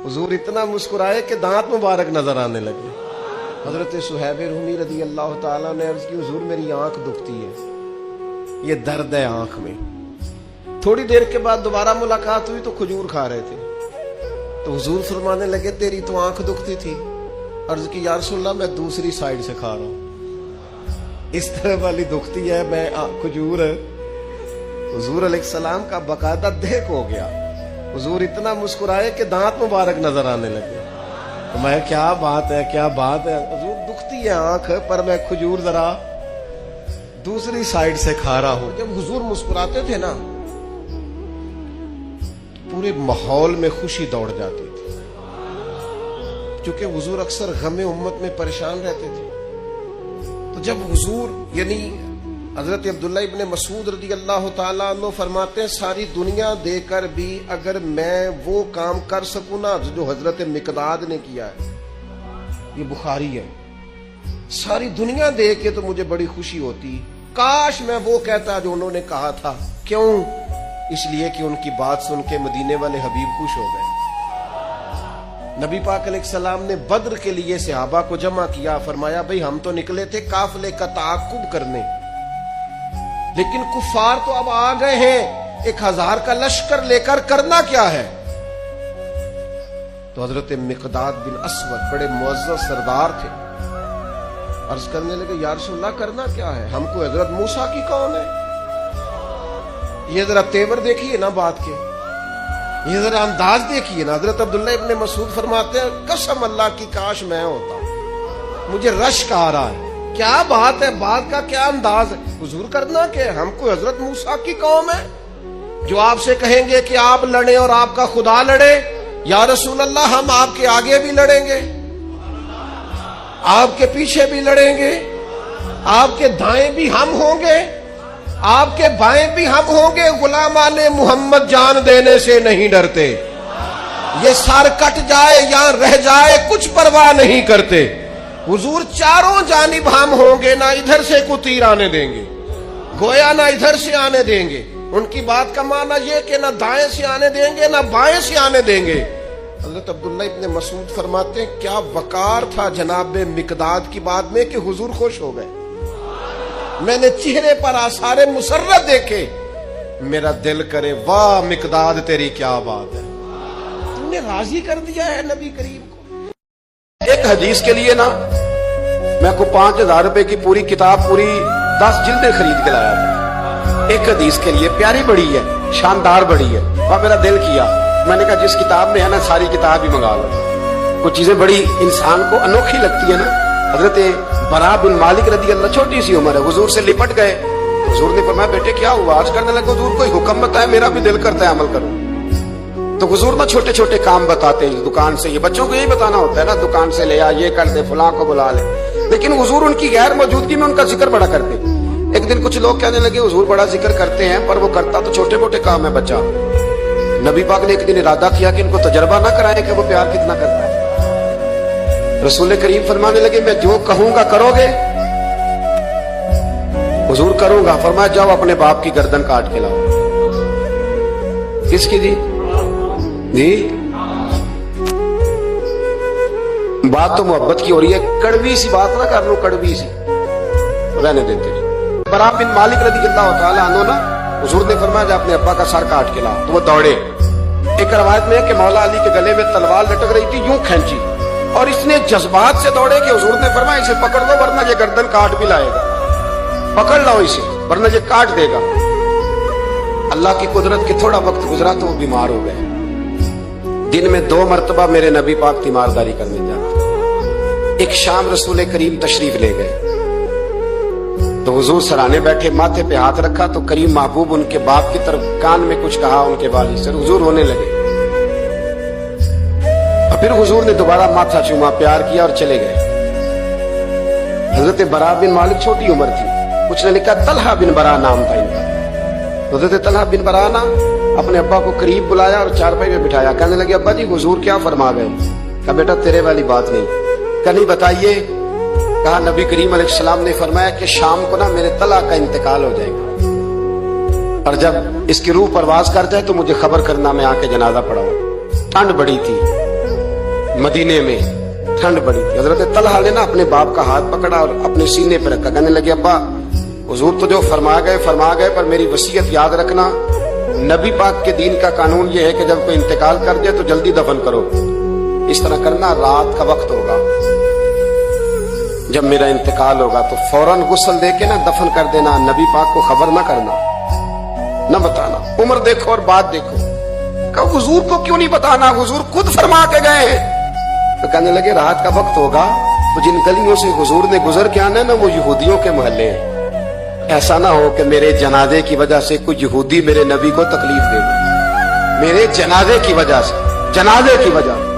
हुजूर इतना मुस्कुराए कि दांत मुबारक नजर आने लगे। हजरत सुहैब रूमी रजी अल्लाह ताला ने अर्ज की, हुजूर मेरी आंख दुखती है, ये दर्द है आंख में। थोड़ी देर के बाद दोबारा मुलाकात हुई तो खजूर खा रहे थे, तो हुजूर फरमाने लगे तेरी तो आंख दुखती थी। अर्ज की या रसूलल्लाह मैं दूसरी साइड से खा रहा हूं, इस तरह वाली दुखती है मैं खजूर। हुजूर अलैहिस्सलाम का बकायदा देख हो गया, हुजूर इतना मुस्कुराए कि दांत मुबारक नजर आने लगे। तो मैं क्या बात है, क्या बात है, हुजूर दुखती है आंख पर मैं खजूर जरा दूसरी साइड से खा रहा हूं। जब हुजूर मुस्कुराते थे ना पूरे माहौल में खुशी दौड़ जाती थी, क्योंकि हुजूर अक्सर गमे उम्मत में परेशान रहते थे। तो जब हुजूर यानी हजरत अब्दुल्ला इब्ने मसूद रज़ी अल्लाह ताला अन्हु फरमाते हैं सारी दुनिया देकर भी अगर मैं वो काम कर सकूं ना जो हजरत मिकदाद ने किया है, ये बुखारी है, सारी दुनिया देख के तो मुझे बड़ी खुशी होती, काश मैं वो कहता जो उन्होंने कहा था। क्यों? इसलिए कि उनकी बात सुन के मदीने वाले हबीब खुश हो गए। नबी पाक अलैहिस्सलाम ने बद्र के लिए सहाबा को जमा किया, फरमाया भाई हम तो निकले थे काफिले का ताकुब करने, लेकिन कुफार तो अब आ गए हैं 1000 का लश्कर लेकर, करना क्या है? तो हजरत मिकदाद बिन असवद बड़े मुअज्जज सरदार थे, अर्ज करने लगे या रसूलल्लाह करना क्या है, हमको हजरत मूसा की कौन है? ये जरा तेवर देखिए ना बात के, ये जरा अंदाज देखिए ना। हजरत अब्दुल्ला इब्ने मसूद फरमाते हैं कसम अल्लाह की काश मैं होता, मुझे रश्क आ रहा है, क्या बात है, बात का क्या अंदाज है। हुजूर करना क्या, हमको हजरत मूसा की कौम है जो आपसे कहेंगे कि आप लड़े और आपका खुदा लड़े। या रसूल अल्लाह हम आपके आगे भी लड़ेंगे, आपके पीछे भी लड़ेंगे, आपके दाएं भी हम होंगे, आपके बाएं भी हम होंगे, गुलामाने मोहम्मद जान देने से नहीं डरते, ये सर कट जाए या रह जाए कुछ परवाह नहीं करते। हुजूर चारों जानिब हम होंगे, ना इधर से को तीर आने देंगे, गोया ना इधर से आने देंगे। उनकी बात का माना यह कि ना दाएं से आने देंगे ना बाएं से आने देंगे। हजरत अब्दुल्ला इब्ने मसूद फरमाते हैं क्या वकार था जनाब मिकदाद की बात में कि हुजूर खुश हो गए। मैंने चेहरे पर आसारे मुसर्रत देखे, मेरा दिल करे वाह मिकदाद तेरी क्या बात है, तूने राजी कर दिया है नबी करीम को। एक हदीस के लिए ना मैं को 5000 रुपए की पूरी किताब, पूरी 10 जिल्दें खरीद के लाया था, एक हदीस के लिए। प्यारी बड़ी है, शानदार बड़ी है, वह मेरा दिल किया, मैंने कहा जिस किताब में है ना सारी किताब ही मंगा लो। कुछ चीजें बड़ी इंसान को अनोखी लगती है ना। हजरत बरा बिन मालिक रज़ी अल्लाह, छोटी सी उम्र है, हुजूर से लिपट गए, हुजूर ने फरमाया बेटे क्या हुआ? आज करने लगे, हुजूर कोई हुक्म बताए, मेरा भी दिल करता है अमल करूं। तो हुजूर ना छोटे छोटे काम बताते हैं दुकान से, ये बच्चों को यही बताना होता है ना, दुकान से ले आ, ये कर दे, फलां को बुला ले, लेकिन हुजूर उनकी गैर मौजूदगी में उनका जिक्र बड़ा करते। एक दिन कुछ लोग कहने लगे हुजूर बड़ा जिक्र करते हैं पर वो करता तो छोटे मोटे काम है बच्चा। नबी पाक ने एक दिन इरादा किया कि इनको तजर्बा ना कराए कि वो प्यार कितना करता है। रसूल करीम फरमाने लगे मैं जो कहूंगा करोगे? हुजूर करूंगा। फरमाया जाओ अपने बाप की गर्दन काट के लाओ। किसकी जी? जी बात तो मोहब्बत की हो रही है, कड़वी सी बात ना कर लो, कड़वी सी रहने देते। बरा बिन मालिक रज़ी अल्लाह ताला अन्हु ना हुजूर ने फरमाया जा अपने अब्बा का सर काट के लाओ, तो वो दौड़े। एक रवायत में है कि मौला अली के गले में तलवार लटक रही थी, यूं खींची और इसने जज्बात से दौड़े कि हुजूर ने फरमाया इसे पकड़ लो वरना ये गर्दन काट भी लाएगा, पकड़ लो इसे वरना ये काट देगा। अल्लाह की कुदरत के थोड़ा वक्त गुजरा तो वो बीमार हो गए। दिन में 2 मरतबा मेरे नबी पाक तीमारदारी करने जाते। एक शाम रसूल करीम तशरीफ ले गए तो हुजूर सराने बैठे, माथे पे हाथ रखा तो करीम महबूब उनके बाप की तरफ कान में कुछ कहा, उनके वालिद से हुजूर रोने लगे। और फिर हुजूर ने दोबारा माथा चूमा, प्यार किया और चले गए। हजरत बरा बिन मालिक छोटी उम्र थी, कुछ ने लिखा तलहा बिन बरा नाम था इनका। हजरत तलहा बिन बरा ना अपने अब्बा को करीब बुलाया और चारपाई में बिठाया, कहने लगे अब्बा जी हुजूर क्या फरमा गए? कहा बेटा तेरे वाली बात नहीं। कहा नहीं बताइए। कहा नबी करीम अलैहिस्सलाम ने फरमाया कि शाम को ना मेरे तला का इंतकाल हो जाएगा और जब इसकी रूह परवाज कर जाए तो मुझे खबर करना, मैं आके जनाजा पढ़ाऊं। ठंड बड़ी थी, मदीने में ठंड बड़ी थी। हजरत तलहा ने ना अपने बाप का हाथ पकड़ा और अपने सीने पर रखा, कहने लगे अब्बा हुजूर तो जो फरमा गए पर मेरी वसीयत याद रखना, नबी पाक के दीन का कानून ये है कि जब कोई इंतकाल कर दे तो जल्दी दफन करो। इस तरह करना, रात का वक्त होगा, जब मेरा इंतकाल होगा तो फौरन गुस्ल दे के ना दफन कर देना, नबी पाक को खबर ना करना, न बताना। उम्र देखो और बात देखो, कहा हुजूर को क्यों नहीं बताना, हुजूर खुद फरमा के गए हैं। तो कहने लगे रात का वक्त होगा तो जिन गलियों से हुजूर ने गुजर के आना है ना, वो यहूदियों के मोहल्ले हैं। ऐसा ना हो कि मेरे जनाजे की वजह से कोई यहूदी मेरे नबी को तकलीफ दे, मेरे जनाजे की वजह से, जनाजे की वजह